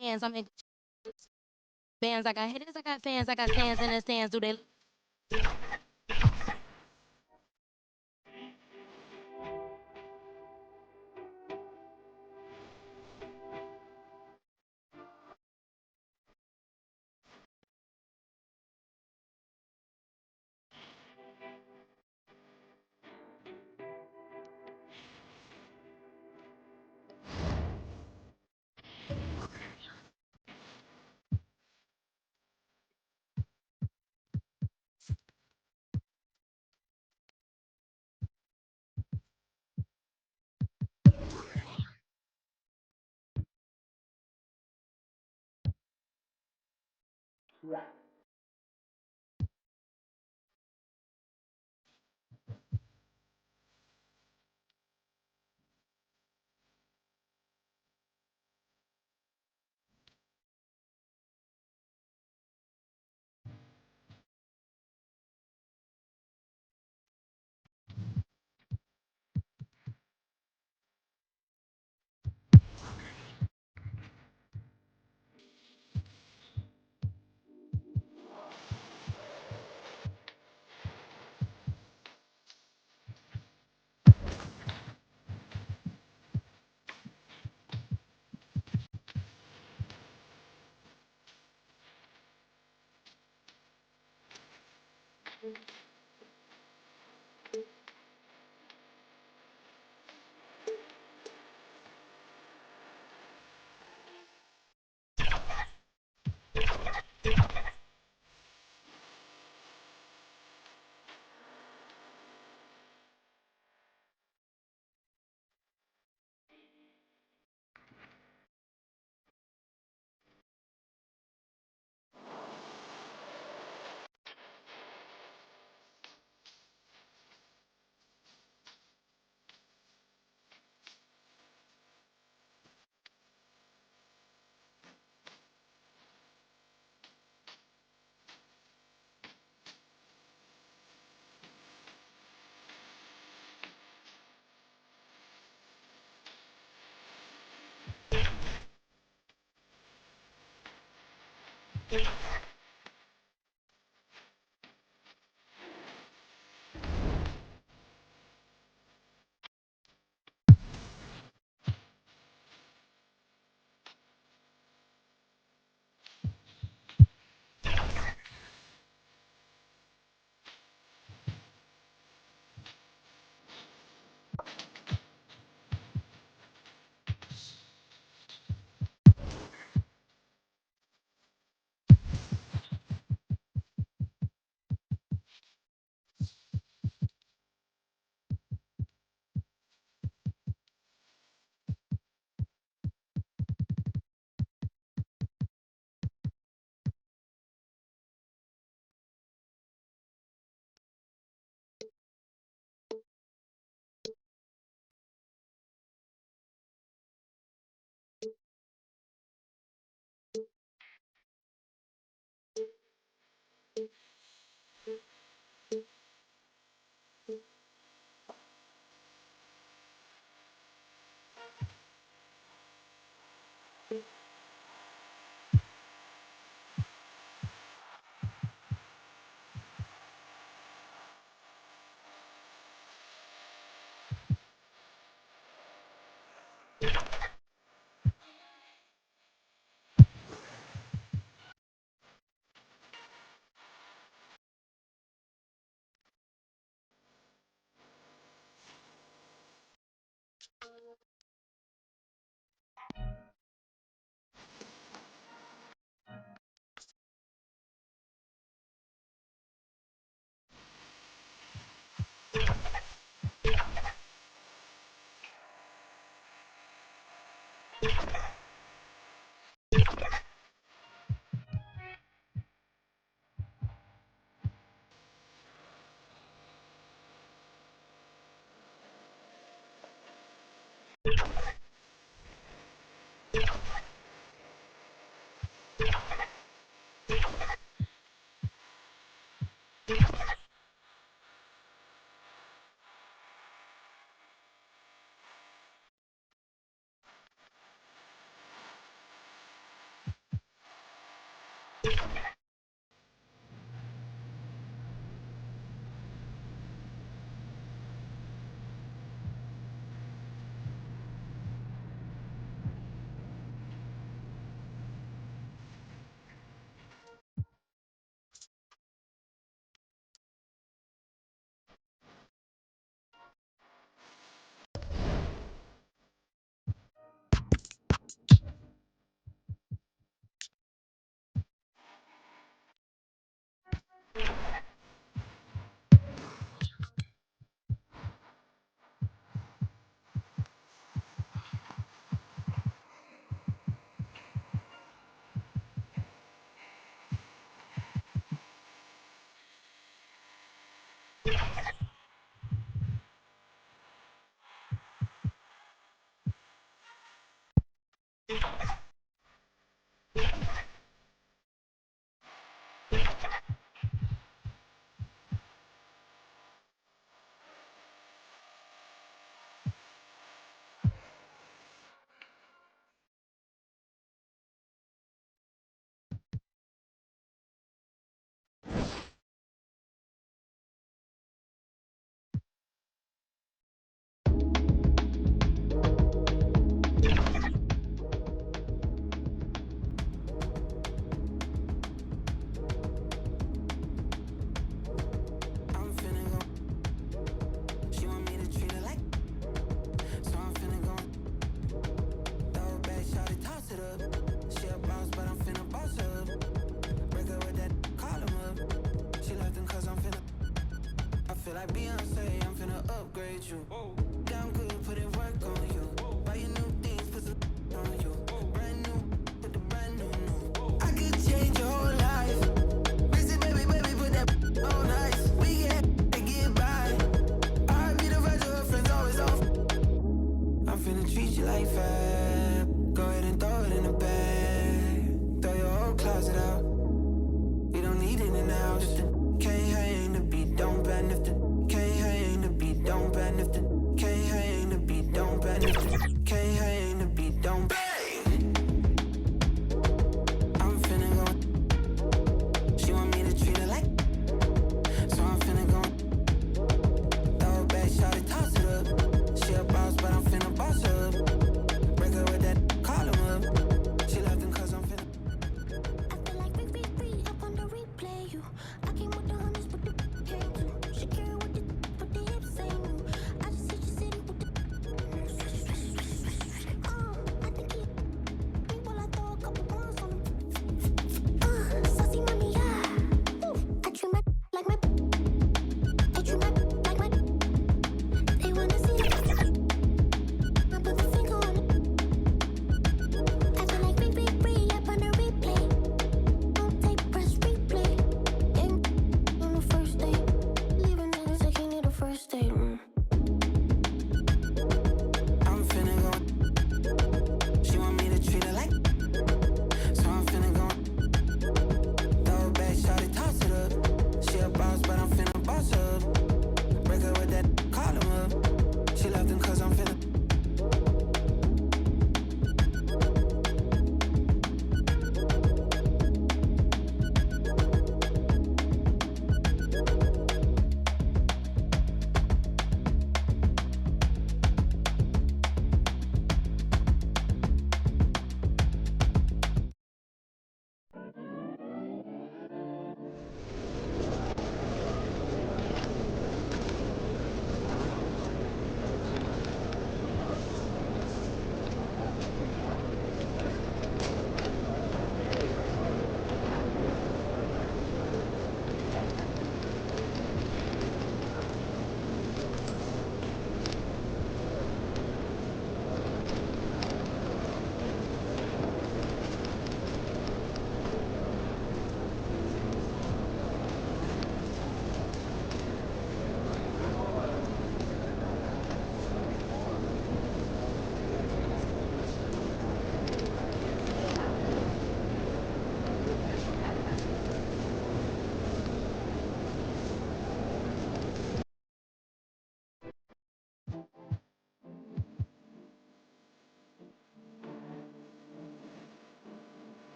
Fans, I'm in fans. I got hitters, I got fans, I got stands in the stands. Do they?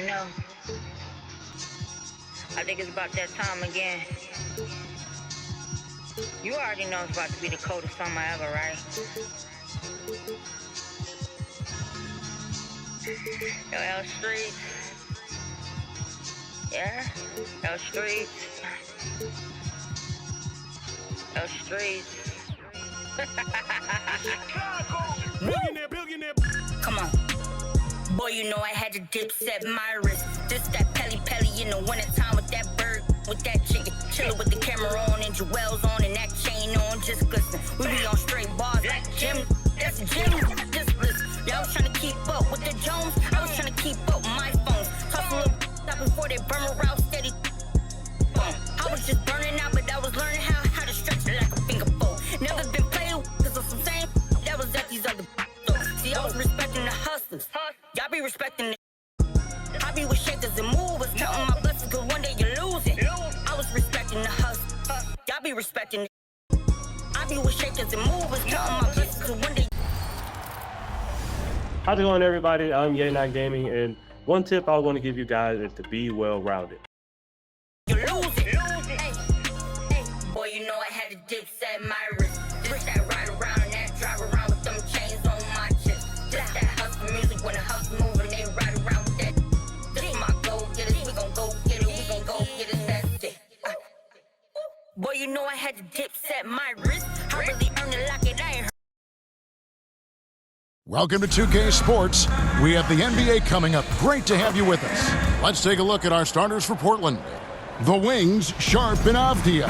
You know, I think it's about that time again. You already know it's about to be the coldest summer ever, right? Yo, L Street. Yeah? L Street. L Street. Billionaire. Come on. Boy, you know I had to dip set my wrist. This that Pelly in the wintertime with that bird, with that chicken. Chillin' with the camera on and jewels on and that chain on, just glisten. We be on straight bars like Jim. That's Jim, just listen. Y'all was trying to keep up with the Jones. I was trying to keep up with my phones. Toss a little stop before they burn around steady. I was just burning out, but I was learning how to stretch it like a finger bowl. Never been played with, cause of some same that was at these other. See, I was respecting the hustlers. Y'all be respecting the. I be with shakers and movers, counting my blessings, cause one day you're losing. I was respecting the hustle. Y'all be respecting the. I be with shakers and movers, counting my blessings, cause one day. How's it going, everybody? I'm Ye9 Gaming, and one tip I want to give you guys is to be well-rounded. You're losing. Hey, boy, you know I had to dip set my wrist. This that ride around and that drive around with them chains on my chest. This that hustle music when the hustle move and they ride around with that. This my go getters, we gon' go get it, we gon' go get it, that's it. Boy, you know I had to dip set my wrist. I really earned it like it, I ain't. Welcome to 2K Sports. We have the NBA coming up. Great to have you with us. Let's take a look at our starters for Portland. The wings, Sharp and Avdia.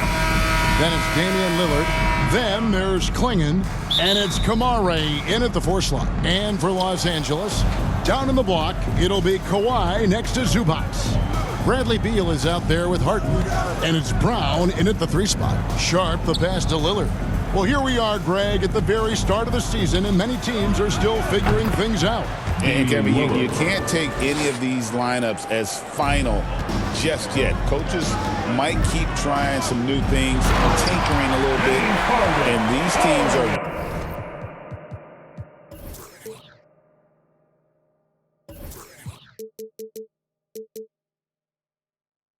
Then it's Damian Lillard. Then there's Klingon. And it's Kamare in at the 4 slot. And for Los Angeles, down in the block, it'll be Kawhi next to Zubac. Bradley Beal is out there with Harden. And it's Brown in at the 3 spot. Sharp the pass to Lillard. Well, here we are, Greg, at the very start of the season, and many teams are still figuring things out. And Kevin, you can't take any of these lineups as final just yet. Coaches might keep trying some new things, tinkering a little bit, and these teams are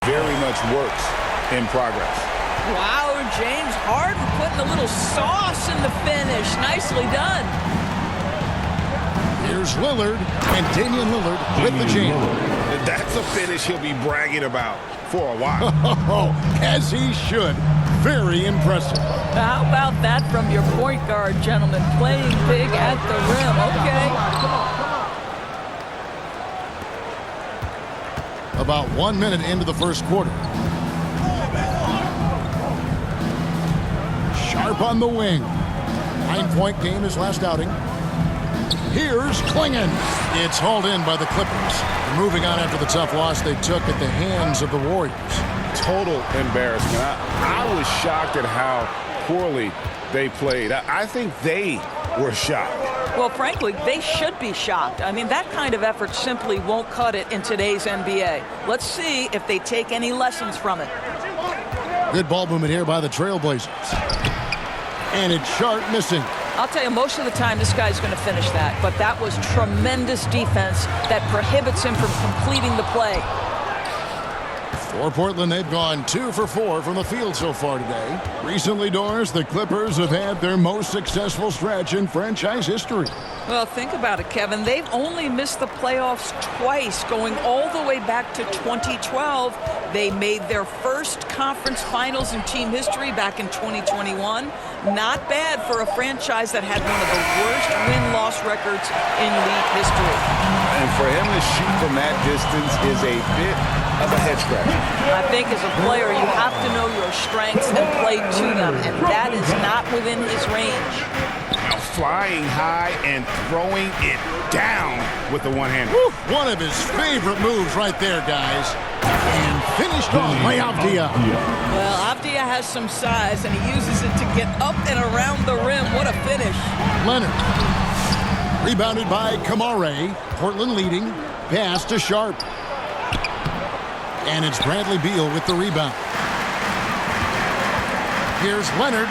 very much works in progress. Wow, James Harden putting a little sauce in the finish. Nicely done. Here's Lillard and Damian Lillard with the jam. That's a finish he'll be bragging about for a while. As he should. Very impressive. How about that from your point guard, gentlemen? Playing big at the rim. Okay. About 1 minute into the first quarter. Sharp on the wing. 9-point game his last outing. Here's Klingon. It's hauled in by the Clippers. Moving on after the tough loss they took at the hands of the Warriors. Total embarrassment. I was shocked at how poorly they played. I think they were shocked. Well, frankly, they should be shocked. I mean, that kind of effort simply won't cut it in today's NBA. Let's see if they take any lessons from it. Good ball movement here by the Trailblazers. And it's Sharp missing. I'll tell you, most of the time this guy's going to finish that, but that was tremendous defense that prohibits him from completing the play. For Portland, they've gone 2 for 4 from the field so far today. Recently, Doris, the Clippers have had their most successful stretch in franchise history. Well, think about it, Kevin. They've only missed the playoffs twice, going all the way back to 2012. They made their first conference finals in team history back in 2021. Not bad for a franchise that had one of the worst win-loss records in league history. And for him to shoot from that distance is a bit of a head scratcher. I think as a player, you have to know your strengths and play to them, and that is not within his range. Flying high and throwing it down with the one-hander. One of his favorite moves right there, guys. And finished off by Avdia. Well, Avdia has some size, and he uses it to get up and around the rim. What a finish. Leonard. Rebounded by Kamare. Portland leading. Pass to Sharp. And it's Bradley Beal with the rebound. Here's Leonard.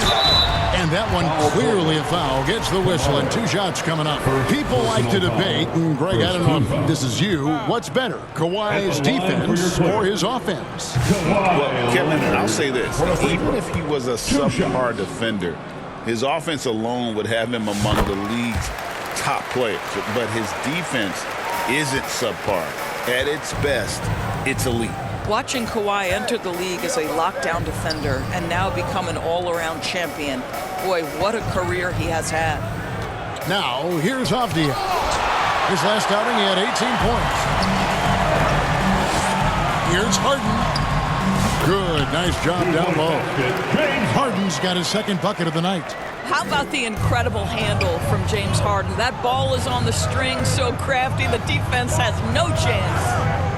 And that one clearly a foul. Gets the whistle and 2 shots coming up. People like to debate. And Greg, I don't know if this is you. What's better, Kawhi's defense or his offense? Well, Kevin, I'll say this. Even if he was a subpar defender, his offense alone would have him among the league's top players. But his defense isn't subpar. At its best, it's elite. Watching Kawhi enter the league as a lockdown defender and now become an all-around champion, boy, what a career he has had. Now, here's Avdija. His last outing, he had 18 points. Here's Harden. Good, nice job down low. Harden's got his second bucket of the night. How about the incredible handle from James Harden? That ball is on the string, so crafty, the defense has no chance.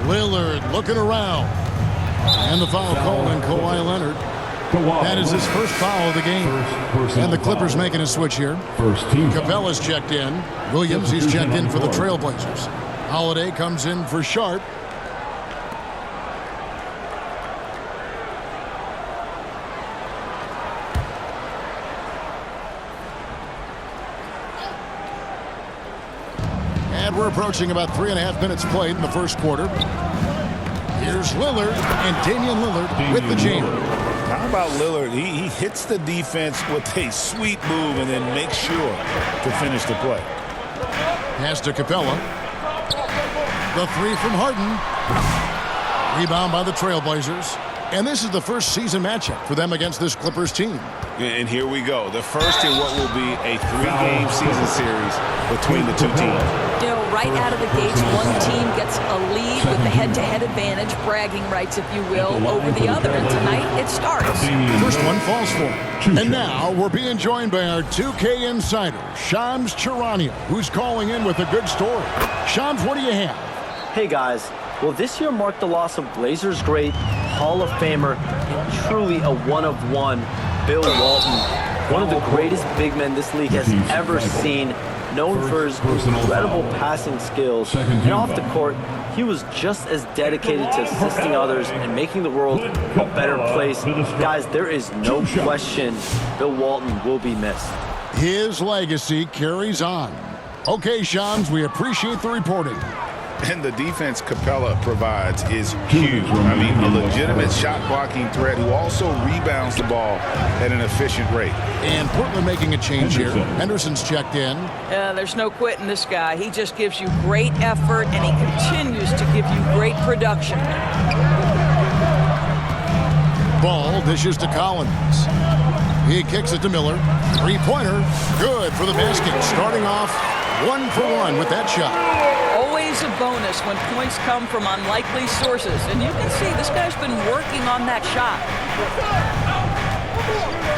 Lillard looking around. And the foul called on Kawhi Leonard. That is his first foul of the game. And the Clippers making a switch here. Capella's checked in. Williams, he's checked in for the Trailblazers. Holiday comes in for Sharp. And we're approaching about 3.5 minutes played in the first quarter. Here's Lillard, and Damian Lillard with the jam. How about Lillard? He hits the defense with a sweet move and then makes sure to finish the play. Pass to Capella. The 3 from Harden. Rebound by the Trailblazers. And this is the first season matchup for them against this Clippers team. And here we go. The first in what will be a 3-game season series between the two teams. You know, right out of the gates, one team gets a lead with the head-to-head advantage, bragging rights, if you will, over the other. And tonight, it starts. First one falls for him. And now we're being joined by our 2K insider, Shams Charania, who's calling in with a good story. Shams, what do you have? Hey guys, well this year marked the loss of Blazers great, Hall of Famer, and truly a one-of-one, Bill Walton. One of the greatest big men this league has ever seen, known for his incredible passing skills. And off the court, he was just as dedicated to assisting others and making the world a better place. Guys, there is no question Bill Walton will be missed. His legacy carries on. Okay, Shams, we appreciate the reporting. And the defense Capella provides is huge. I mean, a legitimate shot-blocking threat who also rebounds the ball at an efficient rate. And Portland making a change here. Henderson's checked in. There's no quitting this guy. He just gives you great effort, and he continues to give you great production. Ball dishes to Collins. He kicks it to Miller. 3-pointer. Good for the basket. Starting off 1 for 1 with that shot. Always a bonus when points come from unlikely sources. And you can see this guy's been working on that shot.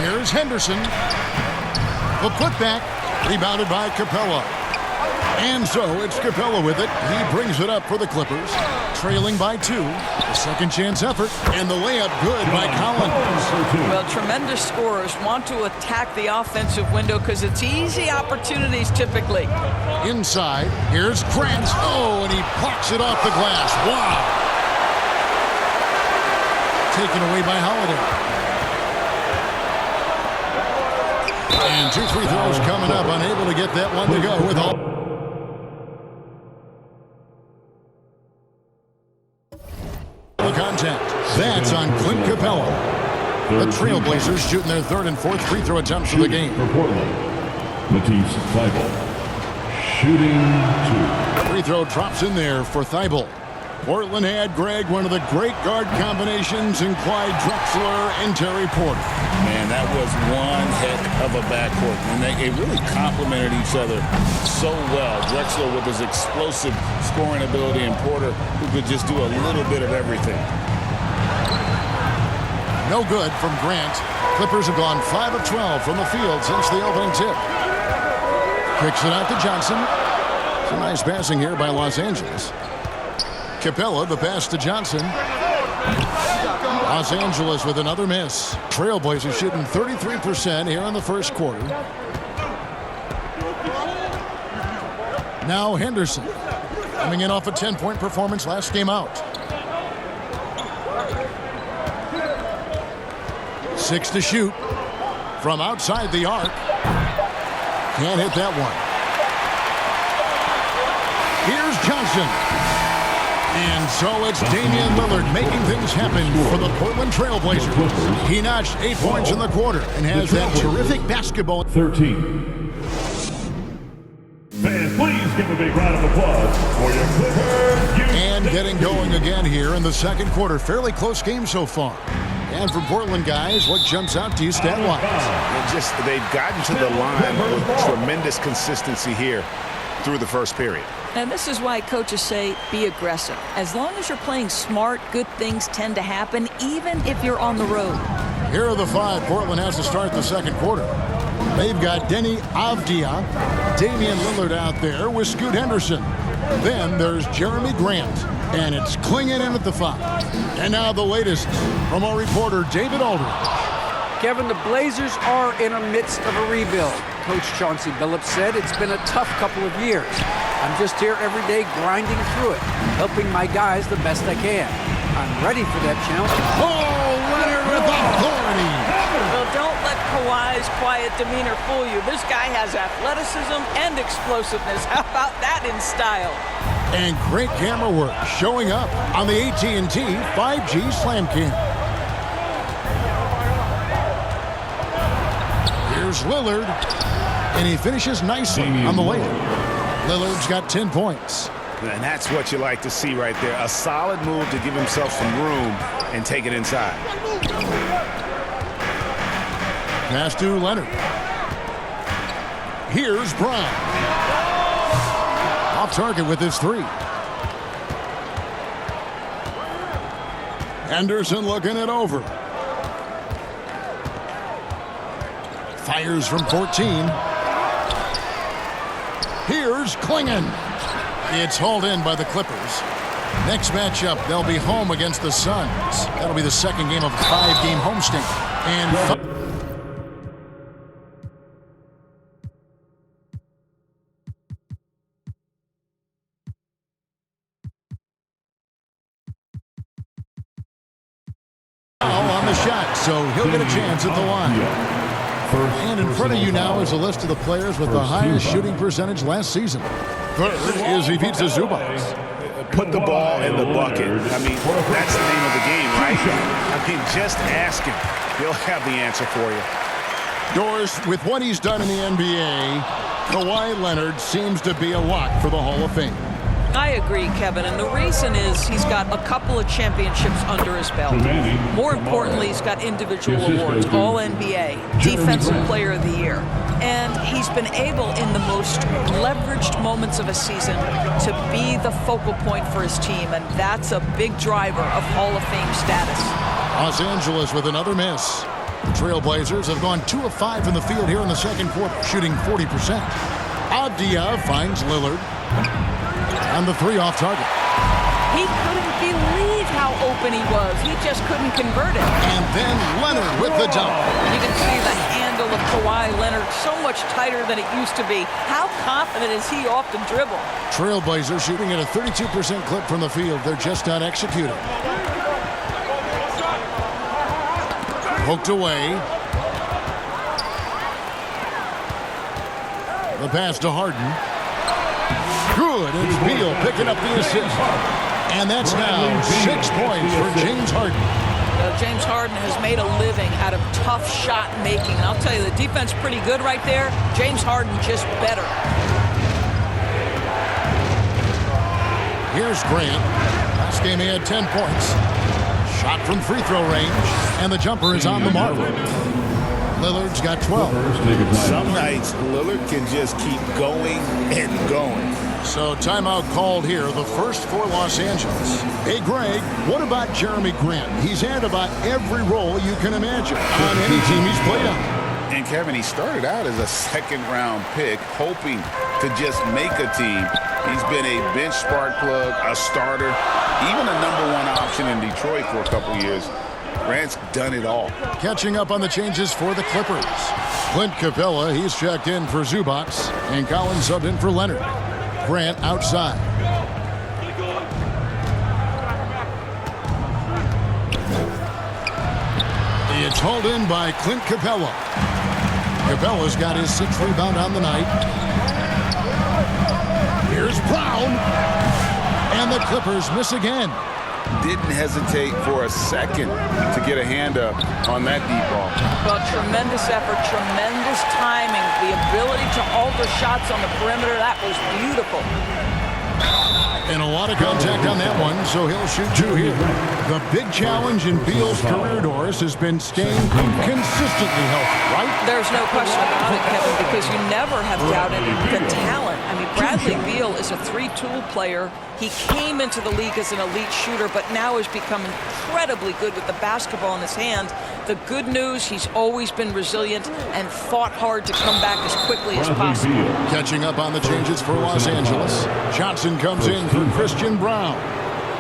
Here's Henderson. The putback. Rebounded by Capella. And so it's Capella with it. He brings it up for the Clippers. Trailing by 2. A second chance effort. And the layup good by Collins. Well, tremendous scorers want to attack the offensive window because it's easy opportunities typically. Inside, here's Grant. Oh, and he plucks it off the glass. Wow. Taken away by Holiday. And 2 free throws coming up. Unable to get that one to go with all. The contact. That's on Clint Capella. The Trailblazers shooting their 3rd and 4th free throw attempts of the game. For Portland, Matisse Thybulle. Shooting 2. Free throw drops in there for Thybulle. Portland had, Greg, one of the great guard combinations in Clyde Drexler and Terry Porter. Man, that was one heck of a backcourt. And they really complemented each other so well. Drexler with his explosive scoring ability and Porter who could just do a little bit of everything. No good from Grant. Clippers have gone 5 of 12 from the field since the opening tip. Kicks it out to Johnson. Some nice passing here by Los Angeles. Capella, the pass to Johnson. Los Angeles with another miss. Trailblazers shooting 33% here in the first quarter. Now Henderson, coming in off a 10-point performance last game out. 6 to shoot. From outside the arc. Can't hit that one. Here's Johnson. And so it's Damian Lillard making things happen for the Portland Trailblazers. He notched 8 points in the quarter and has that terrific basketball. 13. Fans, please give a big round of applause for your Clippers. And getting going again here in the second quarter. Fairly close game so far. And for Portland guys, what jumps out to you stat-wise? They've gotten to the line with tremendous consistency here through the first period. And this is why coaches say be aggressive. As long as you're playing smart, good things tend to happen, even if you're on the road. Here are the 5 Portland has to start the second quarter. They've got Deni Avdija, Damian Lillard out there with Scoot Henderson. Then there's Jeremy Grant, and it's Clingan in at the 5. And now the latest from our reporter, David Aldridge. Kevin, the Blazers are in the midst of a rebuild. Coach Chauncey Billups said it's been a tough couple of years. I'm just here every day grinding through it, helping my guys the best I can. I'm ready for that challenge. Oh, Leonard with authority. Well, don't let Kawhi's quiet demeanor fool you. This guy has athleticism and explosiveness. How about that in style? And great camera work showing up on the AT&T 5G Slam Cam. Here's Lillard, and he finishes nicely on the layup. Lillard's got 10 points. And that's what you like to see right there. A solid move to give himself some room and take it inside. Pass to Leonard. Here's Brown. Off target with his 3. Henderson looking it over. Fires from 14. Here's Clingan. It's hauled in by the Clippers. Next matchup, they'll be home against the Suns. That'll be the second game of a 5-game homestand. And on the shot, so he'll get a chance at the line. And in front of you now is a list of the players with the highest shooting percentage last season. Third is Ivica Zubac. Put the ball in the bucket. I mean, that's the name of the game, right? I mean, just ask him. He'll have the answer for you. Doors, with what he's done in the NBA, Kawhi Leonard seems to be a lock for the Hall of Fame. I agree, Kevin, and the reason is he's got a couple of championships under his belt. More importantly, he's got individual awards, All-NBA, Defensive Player of the Year. And he's been able, in the most leveraged moments of a season, to be the focal point for his team, and that's a big driver of Hall of Fame status. Los Angeles with another miss. The Trailblazers have gone 2 of 5 in the field here in the second quarter, shooting 40%. Avdija finds Lillard. And the 3 off target. He couldn't believe how open he was. He just couldn't convert it. And then Leonard with the dunk. You can see the handle of Kawhi Leonard so much tighter than it used to be. How confident is he off the dribble? Trailblazers shooting at a 32% clip from the field. They're just not executing. Poked away. The pass to Harden. Good. It's Beal picking up the assist. And that's now 6 points for James Harden. James Harden has made a living out of tough shot making. And I'll tell you, the defense pretty good right there. James Harden just better. Here's Grant. Last game he had 10 points. Shot from free throw range. And the jumper is on the mark. Lillard's got 12. Some nights, Lillard can just keep going and going. So timeout called here, the first for Los Angeles. Hey, Greg, what about Jeremy Grant? He's had about every role you can imagine on any team he's played on. And Kevin, he started out as a second-round pick, hoping to just make a team. He's been a bench spark plug, a starter, even a #1 option in Detroit for a couple years. Grant's done it all. Catching up on the changes for the Clippers. Clint Capella, he's checked in for Zubac, and Collins subbed in for Leonard. Grant outside. It's hauled in by Clint Capella. Capella's got his 6th rebound on the night. Here's Brown. And the Clippers miss again. Didn't hesitate for a second to get a hand up on that deep ball. Well, tremendous effort, tremendous timing. The ability to alter shots on the perimeter, that was beautiful. And a lot of contact on that one, so he'll shoot 2 here. The big challenge in Beal's career, Doris, has been staying consistently healthy, right? There's no question about it, Kevin, because you never have doubted the talent. I mean, Bradley Beal is a 3-tool player. He came into the league as an elite shooter, but now has become incredibly good with the basketball in his hands. The good news, he's always been resilient and fought hard to come back as quickly as possible. Catching up on the changes for Los Angeles. Johnson comes in for Christian Brown.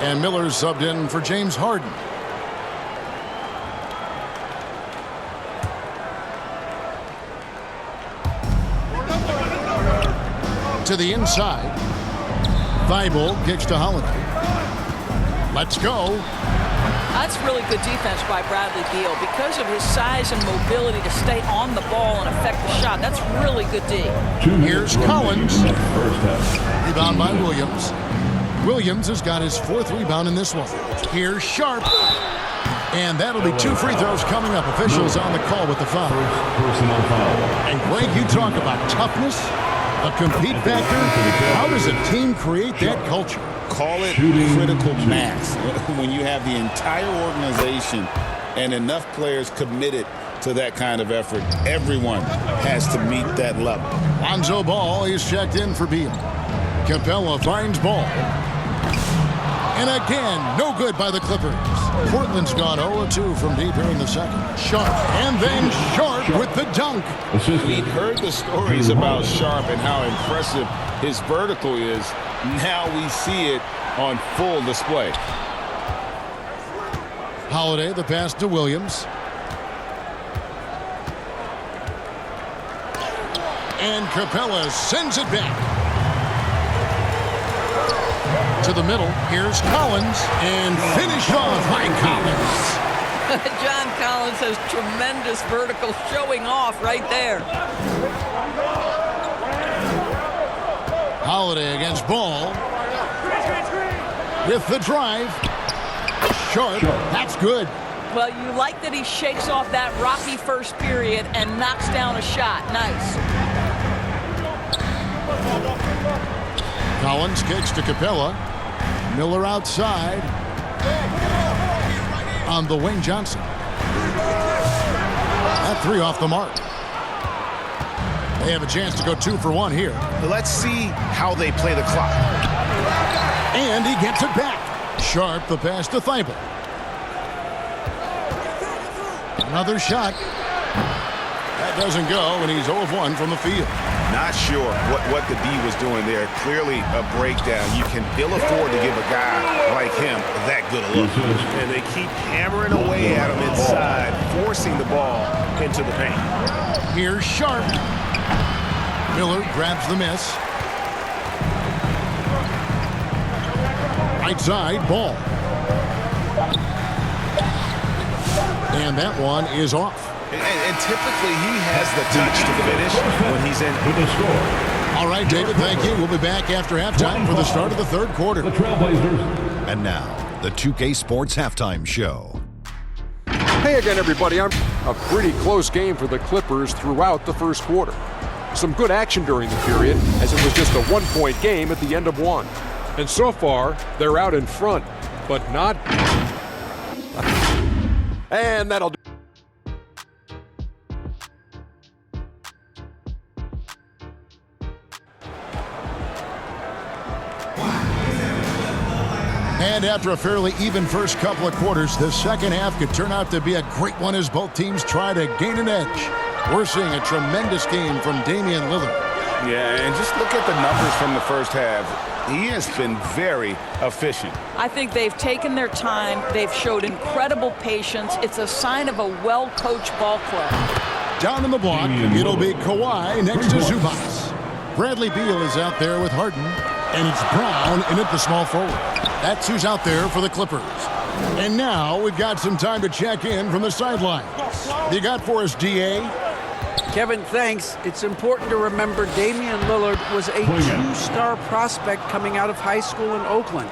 And Miller subbed in for James Harden. To the inside. Thibault kicks to Holiday. Let's go. That's really good defense by Bradley Beal. Because of his size and mobility to stay on the ball and affect the shot, that's really good D. Here's Collins. Rebound by Williams. Williams has got his 4th rebound in this one. Here's Sharp. And that'll be 2 free throws coming up. Officials on the call with the foul. And Greg, you talk about toughness, a compete factor. How does a team create that culture? Call it critical mass. When you have the entire organization and enough players committed to that kind of effort, everyone has to meet that level. Lonzo Ball is checked in for Beal. Capella finds Ball. And again, no good by the Clippers. Portland's gone 0-2 from deep here in the second. Sharp, and then Sharp with the dunk. We've heard the stories about Sharp and how impressive his vertical is. Now we see it on full display. Holiday, the pass to Williams. And Capella sends it back. To the middle, here's Collins, and finished off by Collins. John Collins has tremendous vertical showing off right there. Holiday against Ball. With the drive. Sharp, that's good. Well, you like that he shakes off that rocky first period and knocks down a shot. Nice. Collins kicks to Capella. Miller outside. On the wing, Johnson. That 3 off the mark. They have a chance to go 2 for 1 here. Let's see how they play the clock. And he gets it back. Sharp, the pass to Thibault. Another shot. That doesn't go, and he's 0 of 1 from the field. Not sure what the D was doing there. Clearly a breakdown. You can ill afford to give a guy like him that good a look. And they keep hammering away at him inside, forcing the ball into the paint. Here's Sharp. Miller grabs the miss. Right side, Ball. And that one is off. And typically he has the touch to finish when he's in with the score. All right, David, thank you. We'll be back after halftime for the start of the 3rd quarter. The Trailblazers. And now, the 2K Sports Halftime Show. Hey again, everybody. A pretty close game for the Clippers throughout the 1st quarter. Some good action during the period, as it was just a 1-point game at the end of 1. And so far, they're out in front, but not... And that'll do. And after a fairly even first couple of quarters, the second half could turn out to be a great one as both teams try to gain an edge. We're seeing a tremendous game from Damian Lillard. Yeah, and just look at the numbers from the first half. He has been very efficient. I think they've taken their time. They've showed incredible patience. It's a sign of a well-coached ball club. Down in the block, it'll be Kawhi next to Zubac. Bradley Beal is out there with Harden, and it's Brown in at the small forward. That's who's out there for the Clippers. And now we've got some time to check in from the sidelines. You got for us, DA? Kevin, thanks. It's important to remember Damian Lillard was a two-star prospect coming out of high school in Oakland.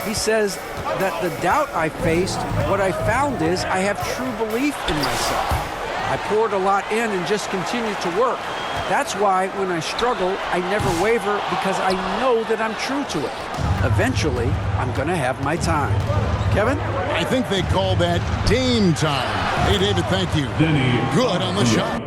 He says that the doubt I faced, what I found is I have true belief in myself. I poured a lot in and just continued to work. That's why when I struggle, I never waver because I know that I'm true to it. Eventually, I'm going to have my time. Kevin? I think they call that Dame time. Hey, David, thank you. Good on the shot.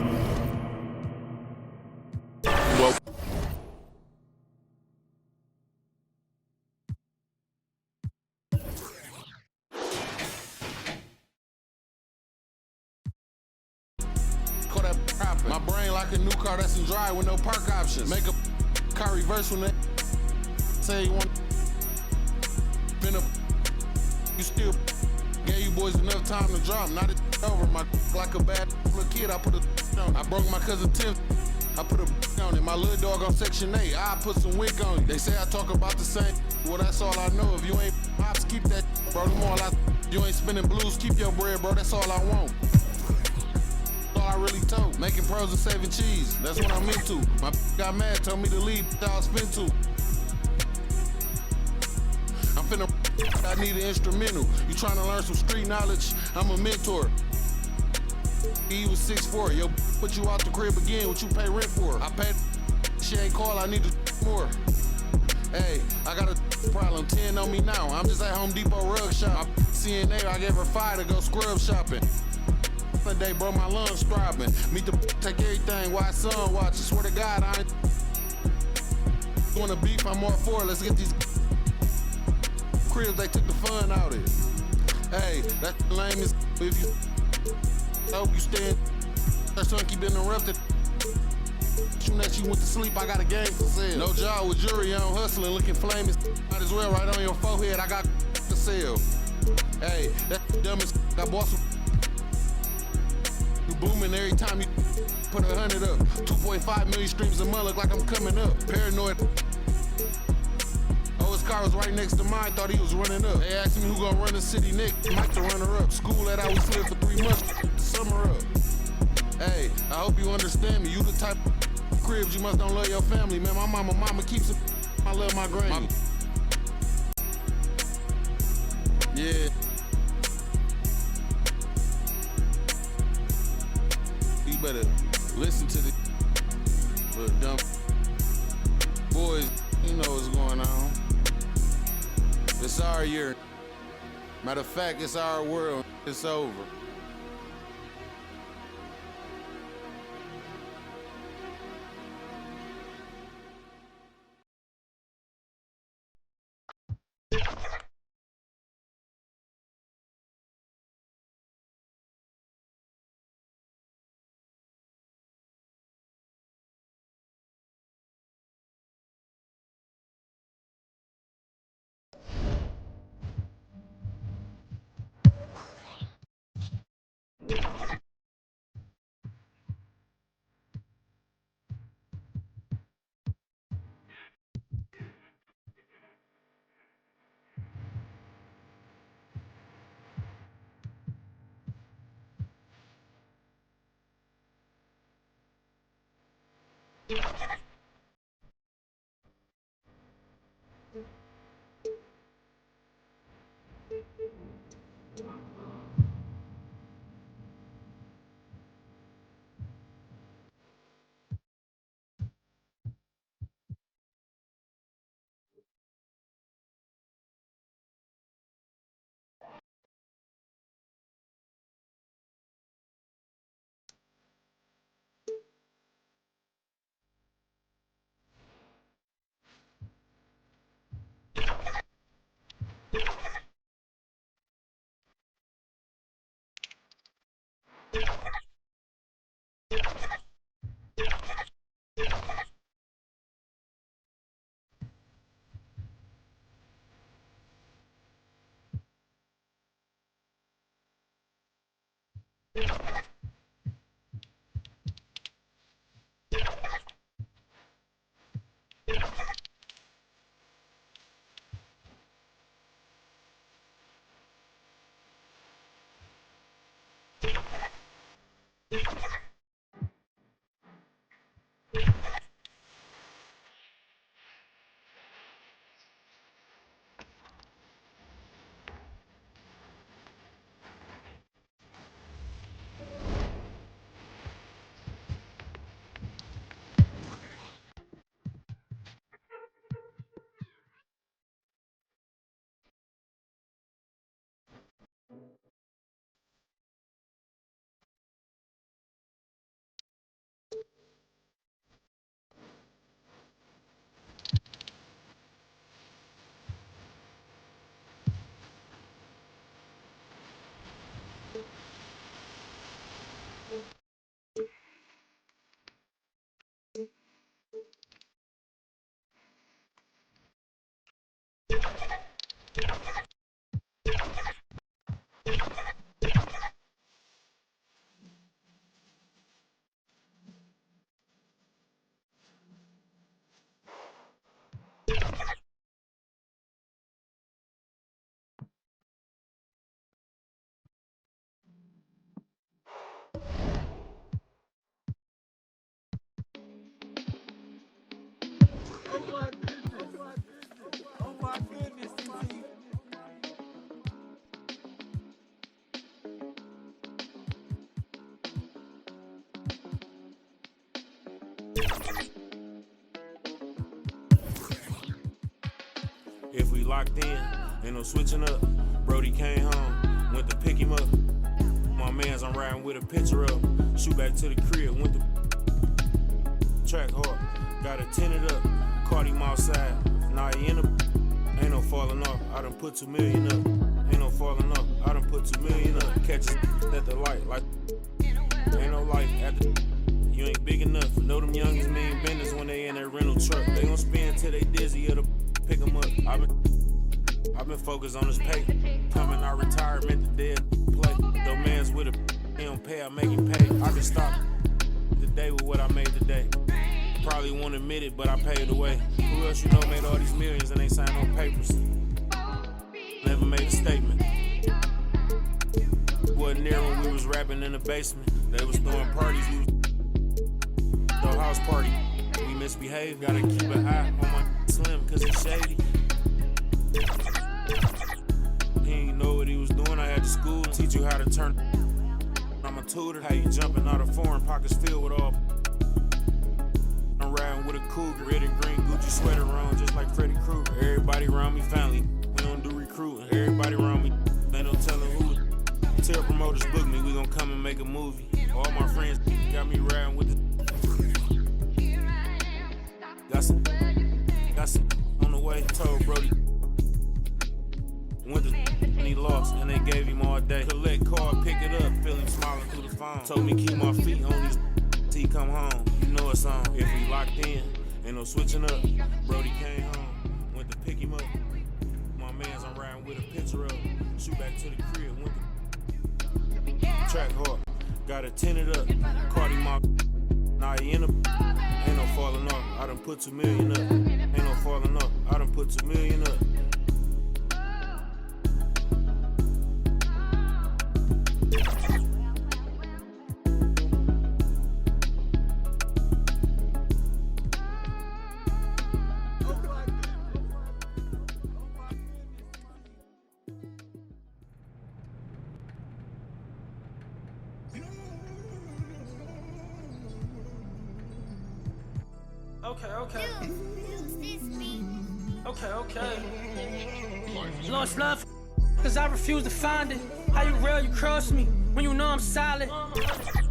My brain like a new car that's in drive with no park options. Make a car reverse when they say you want. Been up, you still gave you boys enough time to drop. Not it over. My like a bad little kid. I put a on. I broke my cousin Tim. I put a on it. My little dog on Section 8. I put some wick on it. They say I talk about the same. Well, that's all I know. If you ain't pops, keep that, bro. Them all I. You ain't spinning blues. Keep your bread, bro. That's all I want. I really told. Making pros and saving cheese. That's what I'm into. My got mad, told me to leave. I'll spin to. I'm finna. I need an instrumental. You trying to learn some street knowledge? I'm a mentor. He was 6'4". Yo, put you out the crib again. What you pay rent for? I paid. She ain't call. I need more. Hey, I got a problem. 10 on me now. I'm just at Home Depot rug shop. CNA, I gave her 5 to go scrub shopping. Day, bro, my lungs throbbing. Meet the take everything while son watches. Swear to God, I ain't wanna beef. I'm more for it. Let's get these cribs. They took the fun out of it. Hey, that's the lamest. If you hope you stand, that son keep interrupted. Shooting at you went to sleep. I got a game for sale. No job with jury on hustling, looking flaming. Might as well right on your forehead. I got to sell. Hey, that's the dumbest. I bought some. Booming every time you put 100 up. 2.5 million streams a month, look like I'm coming up. Paranoid. Oh, his car was right next to mine, thought he was running up. They asked me who gonna run the city next. Mike the runner up. School that I was living for 3 months. Summer up. Hey, I hope you understand me. You the type of cribs you must don't love your family, man. My mama keeps it. I love my granny. Yeah. You better listen to the little dumb boys. You know what's going on. It's our year. Matter of fact, it's our world. It's over. If we locked in, ain't no switching up. Brody came home, went to pick him up. My mans, I'm riding with a picture of. Shoot back to the crib, went to track hard. Got it tinted up, caught him outside. Now he in the ain't no falling off. I done put 2 million up. Ain't no falling off. I done put 2 million up. Catches at the light, like ain't no light at the. You ain't big enough. Know them youngins mean business when they in that rental truck. They gon' spin till they dizzy or the pick them up. I've been focused on this pay. Coming out retirement, the dead play. Though man's with a he don't pay, I make him pay. I can stop the day with what I made today. Probably won't admit it, but I paid the way. Who else you know made all these millions and ain't signed no papers? Never made a statement. Wasn't there when we was rapping in the basement. They was throwing parties, we was throw house party. We misbehave, gotta keep an eye on my slim, cause he's shady. He ain't know what he was doing, I had to school, teach you how to turn. I'm a tutor, how you jumping out of foreign pockets filled with all. I'm riding with a cougar, red and green Gucci sweater on, just like Freddy Krueger. Everybody around me family, we don't do recruiting. Everybody around me, they don't tell them who. Tell promoters book me, we gon' come and make a movie. All my friends got me riding with the. Got some on the way, told Brody. Went to and he lost, and they gave him all day. Collect card, pick it up, feel him smiling through the phone. Told me keep my feet on these till he come home. You know it's on. If we locked in, ain't no switching up. Brody came home, went to pick him up. My mans, I'm riding with a picture of. Shoot back to the crib, went to track hard. Got it tinted up, caught him out. Now he in the ain't no falling off. I done put 2 million up. Ain't no falling off. I done put 2 million up. Okay. Lost love, cause I refuse to find it. How you real, you cross me, when you know I'm solid.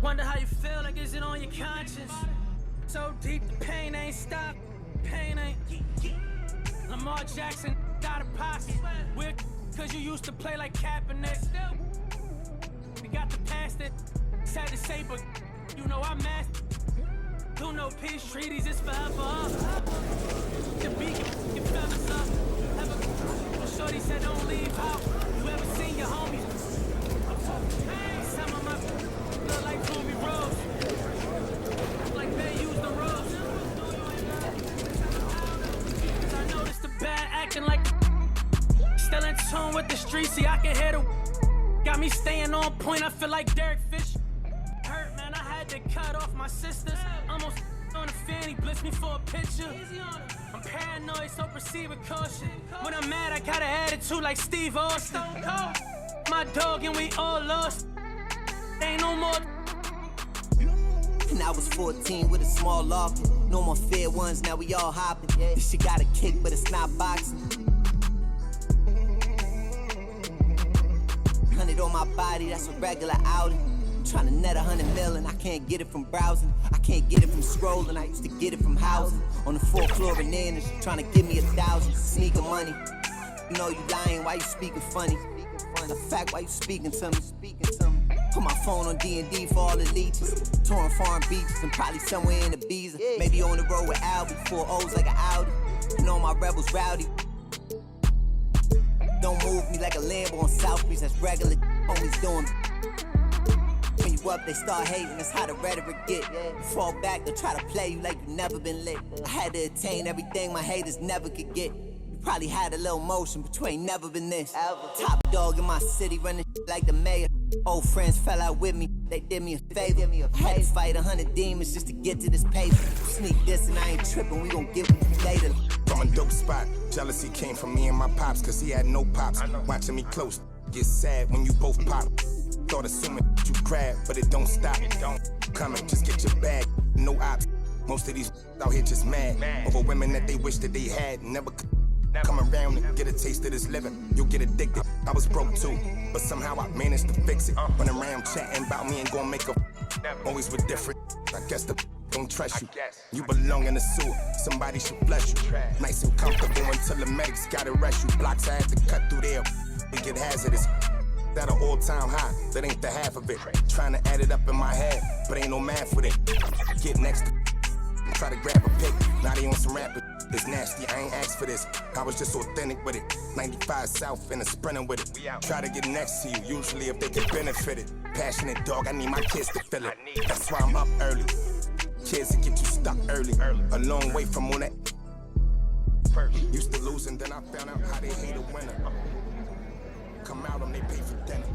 Wonder how you feel, like is it on your conscience? So deep, the pain ain't stopped. Pain ain't. Lamar Jackson got a pocket. Weird, cause you used to play like Kaepernick. We got the past that sad to say, but you know I'm master. Do no peace treaties, it's forever. The beacon, your fellas up. Shorty said don't leave out. You ever seen your homies? Some of my look like Ruby Rose. Like they use the rose. Cause I noticed the bad acting like still in tune with the streets. See, I can hear the got me staying on point. I feel like Derek Fisher. Hurt, man. had to cut off my sisters. Almost on a fanny, blitz me for a picture. I'm paranoid, so proceed with caution. When I'm mad, I got an attitude like Steve Austin. My dog and we all lost. Ain't no more. And I was 14 with a small locker. No more fair ones, now we all hopping. This shit got a kick, but it's not boxing. 100 on my body, that's a regular outing. Trying to net 100 million, I can't get it from browsing. I can't get it from scrolling, I used to get it from housing. On the 4th floor in there, and she's trying to give me 1,000. Sneaking money. You know you lying, why you speaking funny? The fact, why you speaking to me? Put my phone on D&D for all the leeches. Touring foreign beaches and probably somewhere in Ibiza. Maybe on the road with Albie, 4 O's like an Audi. You know my rebels rowdy. Don't move me like a Lambo on South Beach, that's regular. Homies doing. When you up, they start hating, that's how the rhetoric get. You fall back, they'll try to play you like you never been lit. I had to attain everything my haters never could get. You probably had a little motion, but you ain't never been this. Top dog in my city, running like the mayor. Old friends fell out with me, they did me a favor. I had to fight 100 demons just to get to this paper. Sneak this and I ain't tripping, we gon' get with you later. From a dope spot, jealousy came from me and my pops, cause he had no pops. Watching me close, get sad when you both pop. Thought assuming you grab, but it don't stop. Coming, just get your bag, no ops. Most of these out here just mad over women that they wish that they had. Never come around and get a taste of this living. You'll get addicted. I was broke too, but somehow I managed to fix it. Run around chatting about me and gon' make a always with different. I guess the don't trust you. You belong in the sewer. Somebody should flush you. Nice and comfortable until the medics gotta rush you. Blocks I had to cut through there. It get hazardous. That an all-time high, that ain't the half of it. Trying to add it up in my head, but ain't no math with it. Get next to try to grab a pic, now they on some rapper. It's nasty, I ain't asked for this. I was just authentic with it. 95 South and a sprinter with it. Try to get next to you, usually if they can benefit it. Passionate dog, I need my kids to feel it. That's why I'm up early. Kids that get you stuck early. A long way from all that. Used to lose and then I found out how they hate a winner. Come out and they pay for dinner.